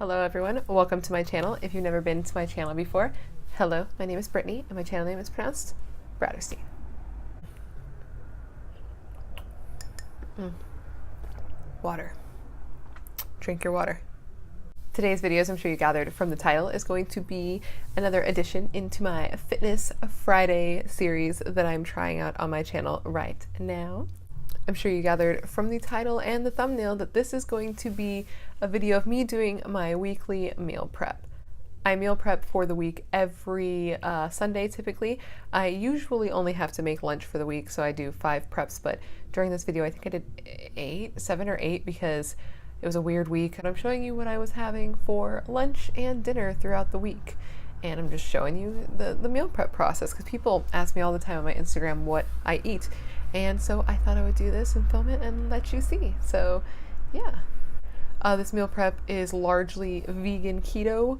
Hello everyone, welcome to my channel. If you've never been to my channel before, hello, my name is Brittany and my channel name is pronounced BRATTERSTEIN. Water. Drink your water. Today's video, as I'm sure you gathered from the title, is going to be another addition into my Fitness Friday series that I'm trying out on my channel right now. I'm sure you gathered from the title and the thumbnail that this is going to be a video of me doing my weekly meal prep. I meal prep for the week every Sunday typically. I usually only have to make lunch for the week, so I do 5 preps, but during this video I think I did 7 or 8 because it was a weird week, and I'm showing you what I was having for lunch and dinner throughout the week. And I'm just showing you the meal prep process because people ask me all the time on my Instagram what I eat. And so I thought I would do this and film it and let you see. So yeah. This meal prep is largely vegan keto.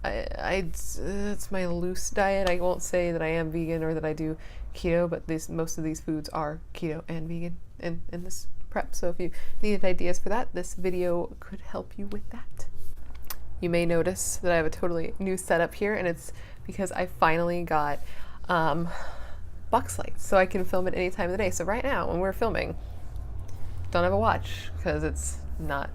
It's my loose diet. I won't say that I am vegan or that I do keto, but most of these foods are keto and vegan in this prep. So if you needed ideas for that, this video could help you with that. You may notice that I have a totally new setup here, and it's because I finally got box lights so I can film at any time of the day. So right now when we're filming, don't have a watch because it's not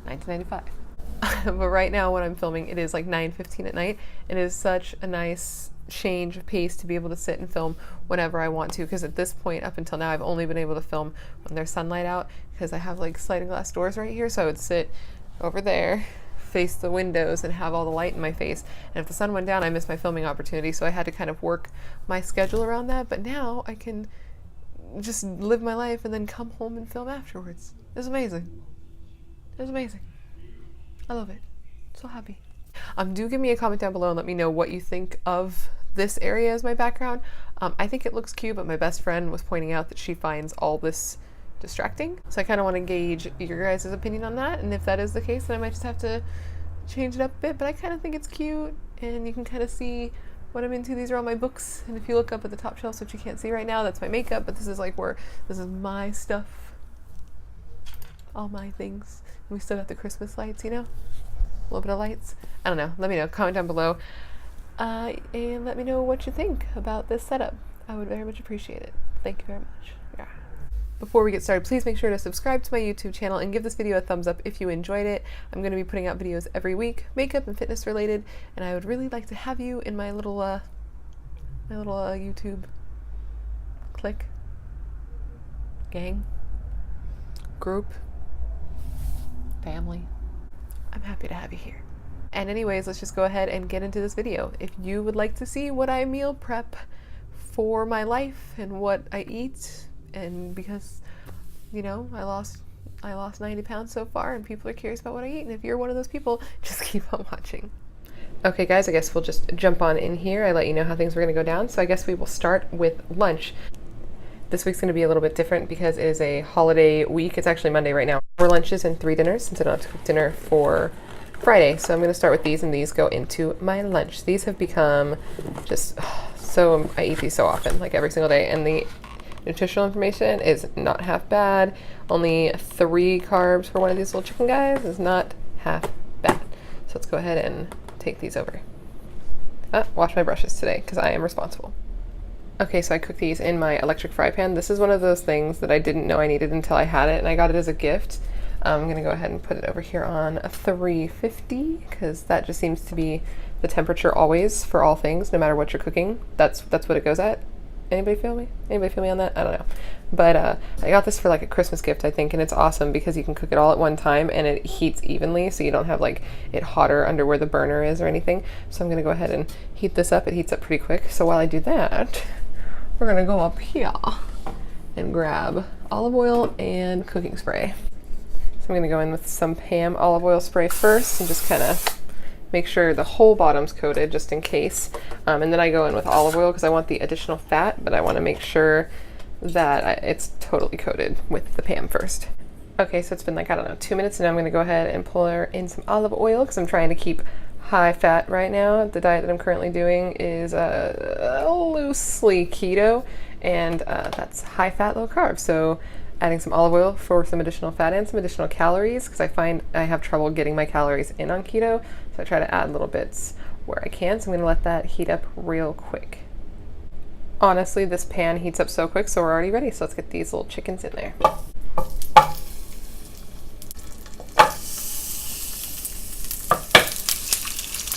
1995. But right now when I'm filming, it is like 9:15 at night. It is such a nice change of pace to be able to sit and film whenever I want to, because at this point up until now I've only been able to film when there's sunlight out because I have like sliding glass doors right here, so I would sit over there, face the windows, and have all the light in my face, and if the sun went down I missed my filming opportunity, so I had to kind of work my schedule around that. But now I can just live my life and then come home and film afterwards. It's amazing. It's amazing. I love it. So happy. Do give me a comment down below and let me know what you think of this area as my background. I think it looks cute, but my best friend was pointing out that she finds all this distracting. So I kind of want to gauge your guys' opinion on that, and if that is the case, then I might just have to change it up a bit. But I kind of think it's cute, and you can kind of see what I'm into. These are all my books, and if you look up at the top shelves, which you can't see right now, that's my makeup, but this is like this is my stuff, all my things. And we still got the Christmas lights, you know, a little bit of lights. I don't know, let me know, comment down below, and let me know what you think about this setup. I would very much appreciate it. Thank you very much. Yeah. Before we get started, please make sure to subscribe to my YouTube channel and give this video a thumbs up if you enjoyed it. I'm going to be putting out videos every week, makeup and fitness related, and I would really like to have you in my little YouTube clique, gang, group, family. I'm happy to have you here. And anyways, let's just go ahead and get into this video. If you would like to see what I meal prep for my life and what I eat, and because, you know, I lost 90 pounds so far and people are curious about what I eat, and if you're one of those people, just keep on watching. Okay guys, I guess we'll just jump on in here. I let you know how things were going to go down, so I guess we will start with lunch. This week's going to be a little bit different because it is a holiday week. It's actually Monday right now. 4 lunches and 3 dinners since I don't have to cook dinner for Friday. So I'm going to start with these, and these go into my lunch. These have become just so, I eat these so often, like every single day, and the nutritional information is not half bad. Only 3 carbs for one of these little chicken guys is not half bad. So let's go ahead and take these over. Wash my brushes today because I am responsible. Okay, so I cook these in my electric fry pan. This is one of those things that I didn't know I needed until I had it, and I got it as a gift. I'm gonna go ahead and put it over here on a 350 because that just seems to be the temperature always for all things, no matter what you're cooking. That's what it goes at. Anybody feel me? Anybody feel me on that? I don't know. But I got this for like a Christmas gift, I think, and it's awesome because you can cook it all at one time and it heats evenly, so you don't have like it hotter under where the burner is or anything. So I'm gonna go ahead and heat this up. It heats up pretty quick. So while I do that, we're gonna go up here and grab olive oil and cooking spray. So I'm gonna go in with some Pam olive oil spray first and just kind of make sure the whole bottom's coated just in case. And then I go in with olive oil because I want the additional fat, but I want to make sure that it's totally coated with the Pam first. Okay, so it's been like, I don't know, 2 minutes, and now I'm going to go ahead and pour in some olive oil because I'm trying to keep high fat right now. The diet that I'm currently doing is loosely keto, and that's high fat, low carb. So adding some olive oil for some additional fat and some additional calories, because I find I have trouble getting my calories in on keto, so I try to add little bits where I can. So I'm going to let that heat up real quick. Honestly, this pan heats up so quick, so we're already ready. So let's get these little chickens in there.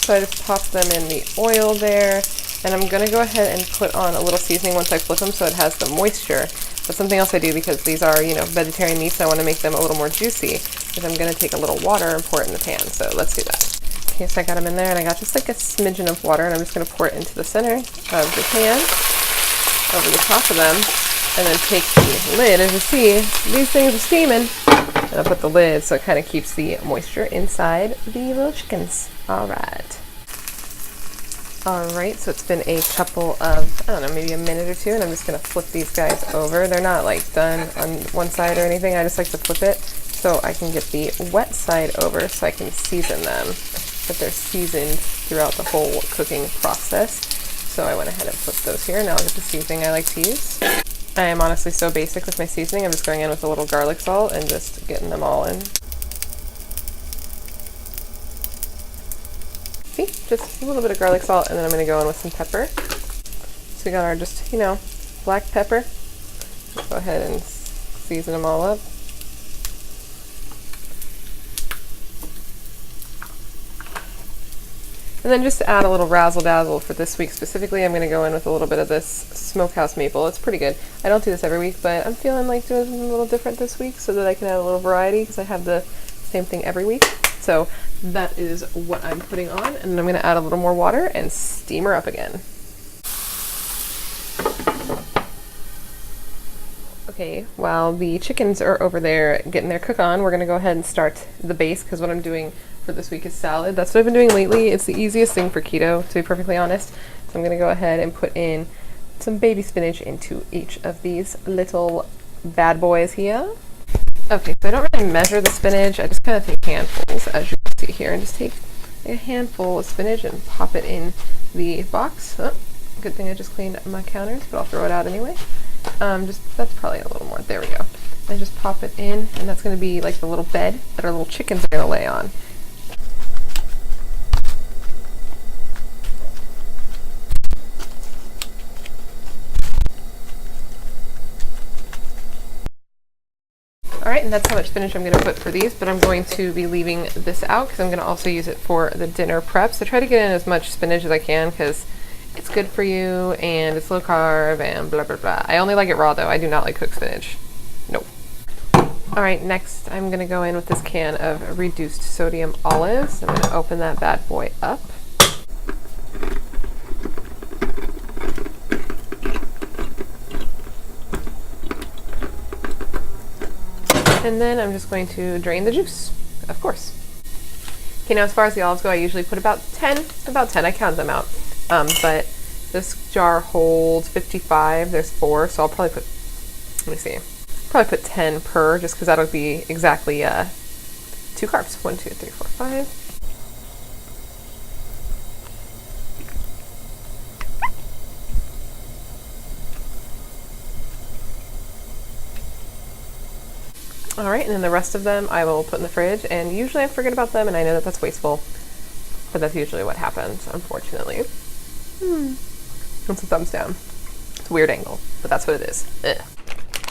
So I just pop them in the oil there, and I'm going to go ahead and put on a little seasoning once I flip them so it has the moisture. But something else I do, because these are, you know, vegetarian meats, and I want to make them a little more juicy, is I'm going to take a little water and pour it in the pan. So let's do that. Okay, so I got them in there, and I got just like a smidgen of water, and I'm just going to pour it into the center of the pan, over the top of them, and then take the lid. As you see, these things are steaming. And I'll put the lid so it kind of keeps the moisture inside the little chickens. All right. So it's been a couple of, I don't know, maybe a minute or two, and I'm just going to flip these guys over. They're not like done on one side or anything. I just like to flip it so I can get the wet side over so I can season them. But they're seasoned throughout the whole cooking process. So I went ahead and flipped those here. Now I'll get the seasoning I like to use. I am honestly so basic with my seasoning. I'm just going in with a little garlic salt and just getting them all in. See, just a little bit of garlic salt, and then I'm going to go in with some pepper. So we got our just, you know, black pepper. Go ahead and season them all up. And then just to add a little razzle dazzle for this week specifically, I'm going to go in with a little bit of this smokehouse maple. It's pretty good. I don't do this every week, but I'm feeling like doing something a little different this week so that I can add a little variety, because I have the same thing every week. So that is what I'm putting on, and I'm going to add a little more water and steam her up again. Okay, while the chickens are over there getting their cook on, we're going to go ahead and start the base, because what I'm doing for this week is salad. That's what I've been doing lately. It's the easiest thing for keto, to be perfectly honest. So I'm going to go ahead and put in some baby spinach into each of these little bad boys here. Okay, so I don't really measure the spinach. I just kind of take handfuls, as you can see here, and just take a handful of spinach and pop it in the box. Oh, good thing I just cleaned my counters, but I'll throw it out anyway. That's probably a little more. There we go. And just pop it in, and that's going to be like the little bed that our little chickens are going to lay on. Alright, and that's how much spinach I'm going to put for these, but I'm going to be leaving this out because I'm going to also use it for the dinner prep. So try to get in as much spinach as I can, because it's good for you and it's low carb and blah blah blah. I only like it raw though. I do not like cooked spinach. Nope. Alright, next I'm going to go in with this can of reduced sodium olives. I'm going to open that bad boy up. And then I'm just going to drain the juice, of course. Okay, now as far as the olives go, I usually put about 10, I count them out. But this jar holds 55, there's 4, so I'll probably put, let me see, probably put 10 per, just because that'll be exactly 2 carbs. 1, 2, 3, 4, 5. Alright, and then the rest of them I will put in the fridge, and usually I forget about them, and I know that that's wasteful, but that's usually what happens, unfortunately. That's a thumbs down. It's a weird angle, but that's what it is. Ugh.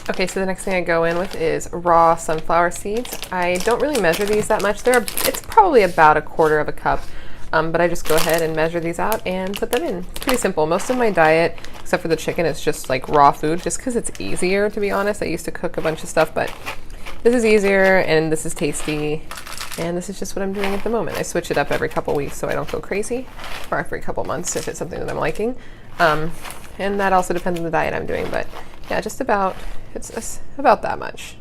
Okay, so the next thing I go in with is raw sunflower seeds. I don't really measure these that much. It's probably about 1/4 cup, but I just go ahead and measure these out and put them in. It's pretty simple. Most of my diet, except for the chicken, is just like raw food, just because it's easier, to be honest. I used to cook a bunch of stuff, but this is easier, and this is tasty, and this is just what I'm doing at the moment. I switch it up every couple weeks so I don't go crazy, or every couple months if it's something that I'm liking. And that also depends on the diet I'm doing, but yeah, just about, it's about that much.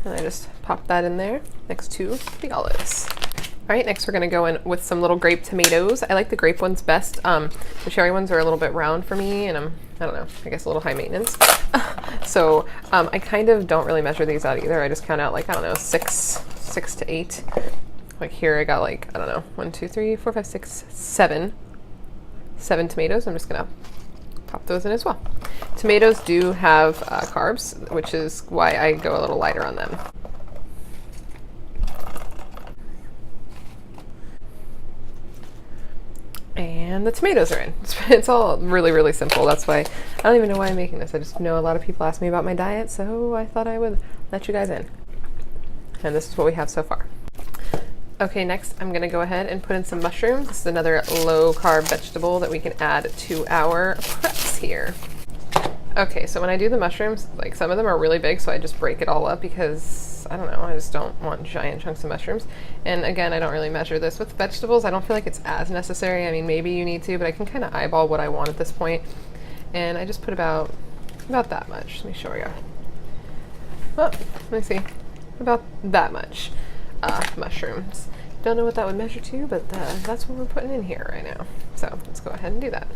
And I just pop that in there next to the olives. All right, next we're gonna go in with some little grape tomatoes. I like the grape ones best. The cherry ones are a little bit round for me, and I don't know, I guess a little high maintenance. So I kind of don't really measure these out either. I just count out like, I don't know, 6 to 8. Like here I got like, I don't know, 1, 2, 3, 4, 5, 6, 7 tomatoes. I'm just gonna pop those in as well. Tomatoes do have carbs, which is why I go a little lighter on them. And the tomatoes are in. It's all really, really simple. That's why I don't even know why I'm making this. I just know a lot of people ask me about my diet, so I thought I would let you guys in. And this is what we have so far. Okay, next I'm gonna go ahead and put in some mushrooms. This is another low carb vegetable that we can add to our preps here. Okay, so when I do the mushrooms, like some of them are really big, so I just break it all up because, I don't know, I just don't want giant chunks of mushrooms. And again, I don't really measure this. With vegetables, I don't feel like it's as necessary. I mean, maybe you need to, but I can kind of eyeball what I want at this point. And I just put about that much. Let me show you. Oh, let me see. About that much mushrooms. Don't know what that would measure to, but that's what we're putting in here right now. So let's go ahead and do that.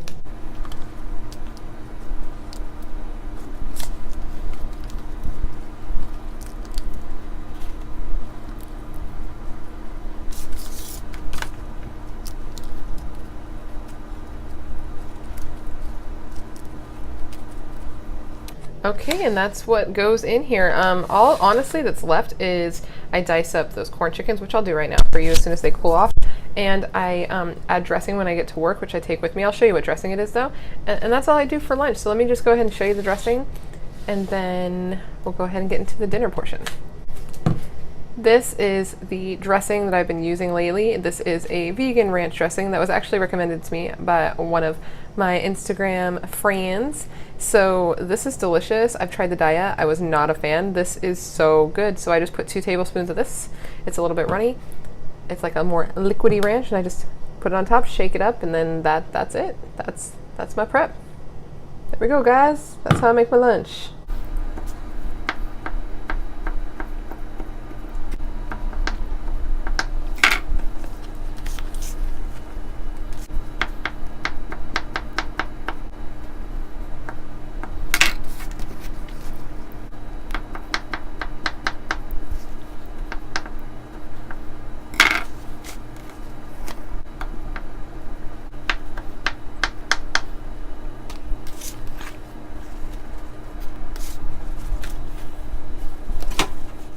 Okay, and that's what goes in here. All honestly that's left is I dice up those corn chickens, which I'll do right now for you as soon as they cool off. And I add dressing when I get to work, which I take with me. I'll show you what dressing it is though. And that's all I do for lunch. So let me just go ahead and show you the dressing, and then we'll go ahead and get into the dinner portion. This is the dressing that I've been using lately. This is a vegan ranch dressing that was actually recommended to me by one of my Instagram friends. So this is delicious. I've tried the diet. I was not a fan. This is so good. So I just put 2 tablespoons of this. It's a little bit runny. It's like a more liquidy ranch, and I just put it on top, shake it up, and then that's it. That's my prep. There we go, guys. That's how I make my lunch.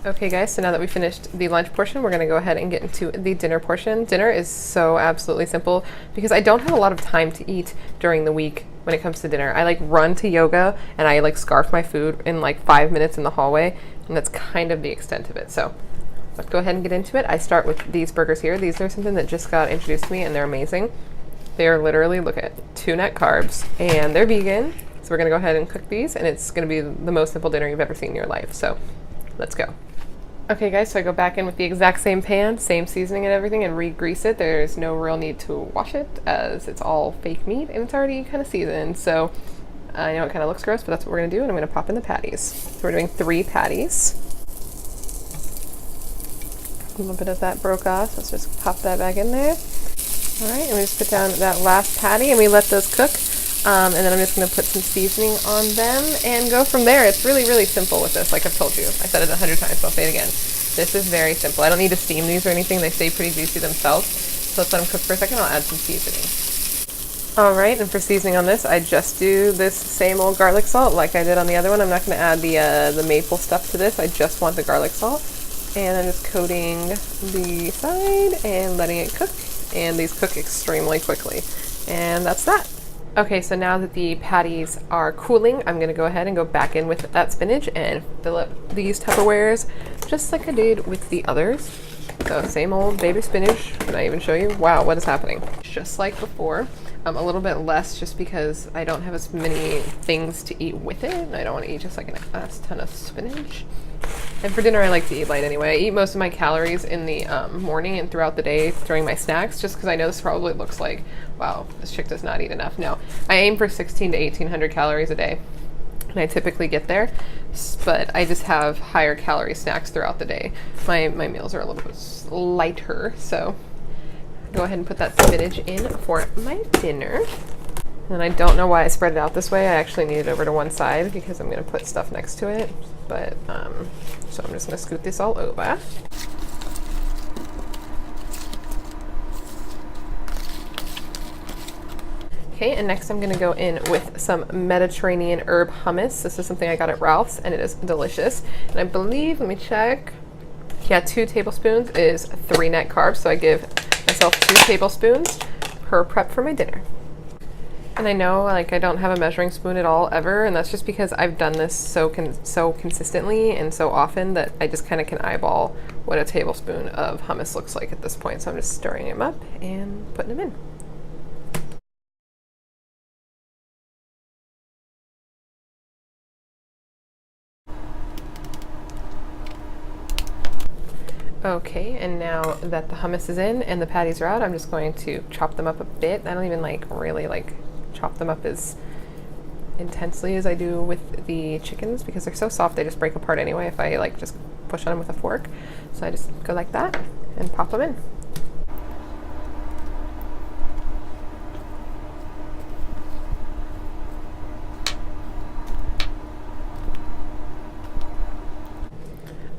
Okay guys, so now that we finished the lunch portion, we're gonna go ahead and get into the dinner portion. Dinner is so absolutely simple because I don't have a lot of time to eat during the week when it comes to dinner. I like run to yoga and I like scarf my food in like 5 minutes in the hallway, and that's kind of the extent of it. So let's go ahead and get into it. I start with these burgers here. These are something that just got introduced to me and they're amazing. They're literally, look at, 2 net carbs and they're vegan. So we're gonna go ahead and cook these, and it's gonna be the most simple dinner you've ever seen in your life. So let's go. Okay guys, so I go back in with the exact same pan, same seasoning and everything, and re-grease it. There's no real need to wash it as it's all fake meat and it's already kind of seasoned. So I know it kind of looks gross, but that's what we're gonna do, and I'm gonna pop in the patties. So we're doing 3 patties. A little bit of that broke off, so let's just pop that back in there. All right, and we just put down that last patty and we let those cook. And then I'm just going to put some seasoning on them and go from there. It's really, really simple with this, like I've told you. I said it 100 times, so I'll say it again. This is very simple. I don't need to steam these or anything. They stay pretty juicy themselves. So let's let them cook for a second. I'll add some seasoning. All right, and for seasoning on this, I just do this same old garlic salt like I did on the other one. I'm not going to add the maple stuff to this. I just want the garlic salt. And I'm just coating the side and letting it cook. And these cook extremely quickly. And that's that. Okay, so now that the patties are cooling, I'm gonna go ahead and go back in with that spinach and fill up these Tupperwares just like I did with the others. So same old baby spinach. Can I even show you? Wow, what is happening? Just like before, a little bit less just because I don't have as many things to eat with it. And I don't want to eat just like a ton of spinach. And for dinner, I like to eat light anyway. I eat most of my calories in the morning and throughout the day during my snacks, just because I know this probably looks like, wow, this chick does not eat enough. No, I aim for 16 to 1800 calories a day, and I typically get there, but I just have higher calorie snacks throughout the day. My meals are a little bit lighter, so go ahead and put that spinach in for my dinner. And I don't know why I spread it out this way. I actually need it over to one side because I'm going to put stuff next to it. But, so I'm just going to scoot this all over. Okay, and next I'm gonna go in with some Mediterranean herb hummus. This is something I got at Ralph's and it is delicious. And I believe, let me check. Yeah, 2 tablespoons is 3 net carbs. So I give myself 2 tablespoons per prep for my dinner. And I know like I don't have a measuring spoon at all ever, and that's just because I've done this so consistently and so often that I just kind of can eyeball what a tablespoon of hummus looks like at this point. So I'm just stirring them up and putting them in. Okay, and now that the hummus is in and the patties are out, I'm just going to chop them up a bit. I don't even like really like chop them up as intensely as I do with the chickens because they're so soft they just break apart anyway if I like just push on them with a fork. So I just go like that and pop them in.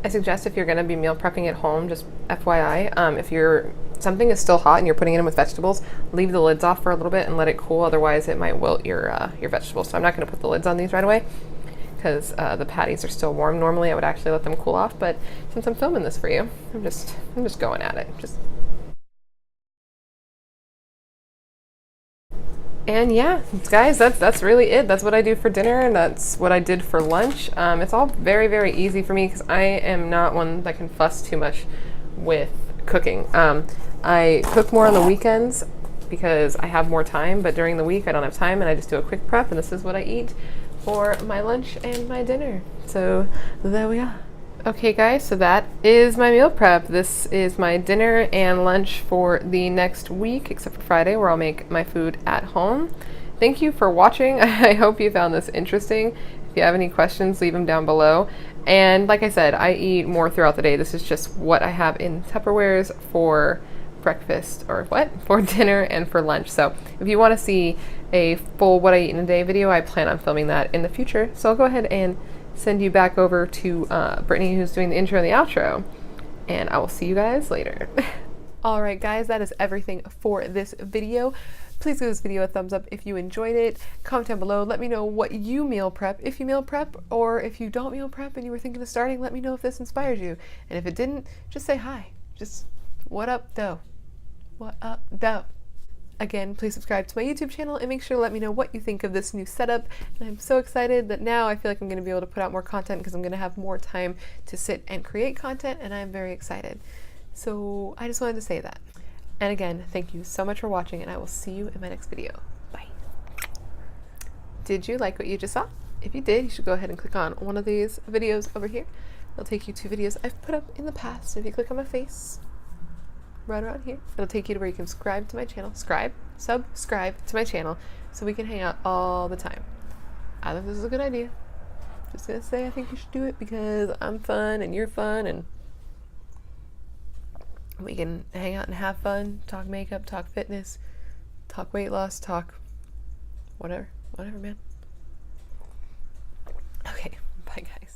I suggest if you're going to be meal prepping at home, just FYI, if something is still hot and you're putting it in with vegetables, leave the lids off for a little bit and let it cool. Otherwise, it might wilt your vegetables. So I'm not going to put the lids on these right away because the patties are still warm. Normally, I would actually let them cool off, but since I'm filming this for you, I'm just going at it. And yeah, guys, that's really it. That's what I do for dinner, and that's what I did for lunch. It's all very, very easy for me because I am not one that can fuss too much with cooking. I cook more on the weekends because I have more time, but during the week I don't have time and I just do a quick prep, and this is what I eat for my lunch and my dinner. So there we are. Okay guys, so that is my meal prep. This is my dinner and lunch for the next week, except for Friday where I'll make my food at home. Thank you for watching. I hope you found this interesting. If you have any questions, leave them down below. And like I said, I eat more throughout the day. This is just what I have in Tupperwares for breakfast, or for dinner and for lunch. So if you want to see a full what I eat in a day video, I plan on filming that in the future. So I'll go ahead and send you back over to Brittany, who's doing the intro and the outro, and I will see you guys later. Alright guys, that is everything for this video. Please give this video a thumbs up if you enjoyed it. Comment down below, let me know what you meal prep, if you meal prep, or if you don't meal prep and you were thinking of starting, let me know if this inspires you. And if it didn't, just say hi. Just, what up, dough? What up, dough? Again, please subscribe to my YouTube channel and make sure to let me know what you think of this new setup. And I'm so excited that now I feel like I'm going to be able to put out more content because I'm going to have more time to sit and create content, and I'm very excited. So I just wanted to say that. And again, thank you so much for watching, and I will see you in my next video. Bye. Did you like what you just saw? If you did, you should go ahead and click on one of these videos over here. It'll take you to videos I've put up in the past. If you click on my face, right around here, it'll take you to where you can subscribe to my channel, subscribe to my channel, so we can hang out all the time. I think this is a good idea. Just gonna say I think you should do it because I'm fun and you're fun, and we can hang out and have fun, talk makeup, talk fitness, talk weight loss, talk whatever, man. Okay, bye guys.